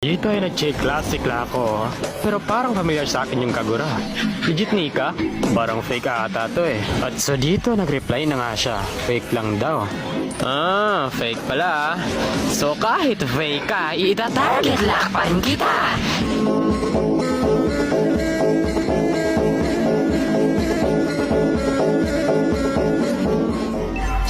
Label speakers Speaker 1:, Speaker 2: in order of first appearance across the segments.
Speaker 1: Dito ay nag-check classic la ako, pero parang familiar sa akin yung Kagura. Legit Nika? Parang fake ata to eh. At so dito nag-reply na nga siya, fake lang daw. Ah, fake pala. So kahit fake ka, ita-target lock pa rin kita.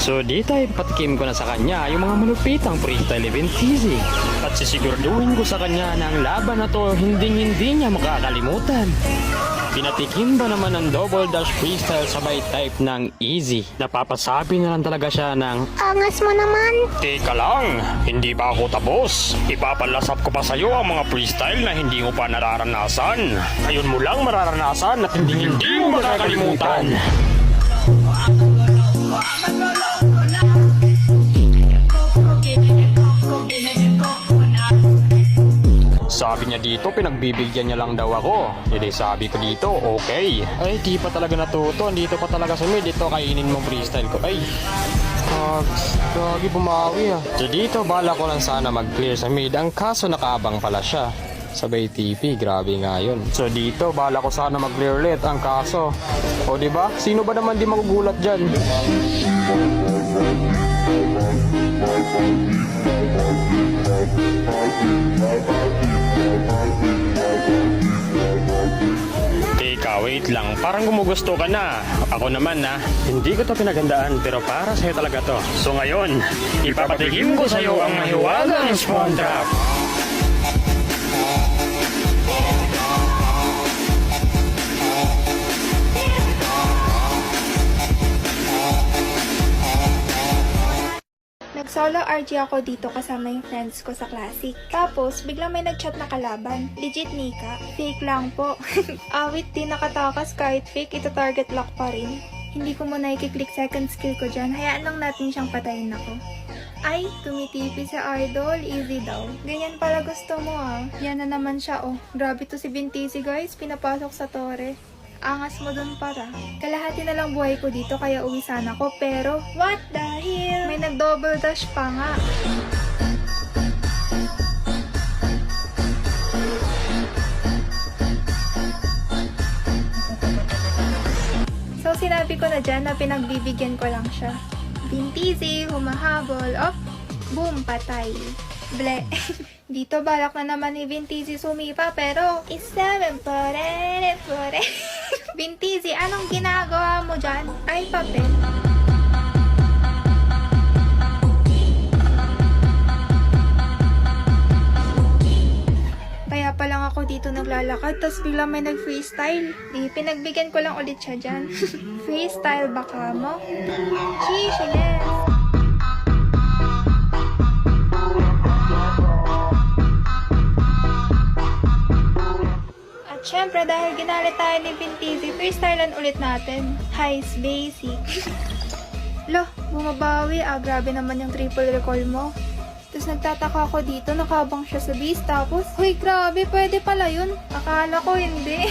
Speaker 1: So dito ay patikim ko na sa kanya yung mga malupitang freestyle event easy. At sisiguraduhin ko sa kanya na ang laban na to hindi niya makakalimutan. Pinatikim ba naman ng double dash freestyle sabay type ng easy. Napapasabi na lang talaga siya ng
Speaker 2: Angas mo naman.
Speaker 1: Teka lang, hindi pa ako tapos. Ipapalasap ko pa sa'yo ang mga freestyle na hindi mo pa nararanasan. Ngayon mo lang mararanasan at hindi mo makakalimutan. Sabi niya dito, pinagbibigyan niya lang daw ako. Hindi sabi ko dito, okay. Ay, di pa talaga natuto. Dito pa talaga sumid. Dito kainin mo freestyle ko. Ay, gagi bumawi ah. So dito, bala ko lang sana mag-clear sa mid. Ang kaso nakaabang pala siya. Sabay TV, grabe nga yun. So dito, bala ko sana mag-clear ulit. Ang kaso, o diba? Sino ba naman di magugulat dyan? Teka, wait lang. Parang gumugusto ka na. Ako naman na. Hindi ko to pinagandaan pero para sa'yo talaga to. So ngayon, ipapatikim ko sa'yo ang mahiwagang spawn trap.
Speaker 2: Nag-solo RG ako dito kasama yung friends ko sa Classic. Tapos, biglang may nag-chat na kalaban. Legit Nika. Fake lang po. Awit din nakatakas kahit fake, ito target lock pa rin. Hindi ko muna i-click second skill ko dyan. Hayaan lang natin siyang patayin ako. Ay, tumitipi sa idol. Easy daw. Ganyan pala gusto mo ah. Yan na naman siya oh. Grabe to si Bintisi guys. Pinapasok sa tore. Angas mo dun para. Kalahati na lang buhay ko dito kaya uwi sana ko pero what the hell? May nag-double dash pa nga. So sinabi ko na dyan na pinagbibigyan ko lang siya. Bintisi, humahabol, op, boom, patay. Ble. Dito balak na naman ni Bintisi sumipa pero isabi pore. Bintisi, anong ginagawa mo dyan? Ay, papel. Kaya pa lang ako dito naglalakad, tapos biglang may nag-freestyle. Di, pinagbigyan ko lang ulit siya dyan. Freestyle baka mo? Shishines. Siyempre, dahil ginalit tayo ni Bintisi, freestylean ulit natin. Heist basic. Loh, bumabawi. Grabe naman yung triple recall mo. Tapos nagtataka ako dito, nakabang siya sa beast. Tapos, huy, grabe, pwede pala yun. Akala ko hindi.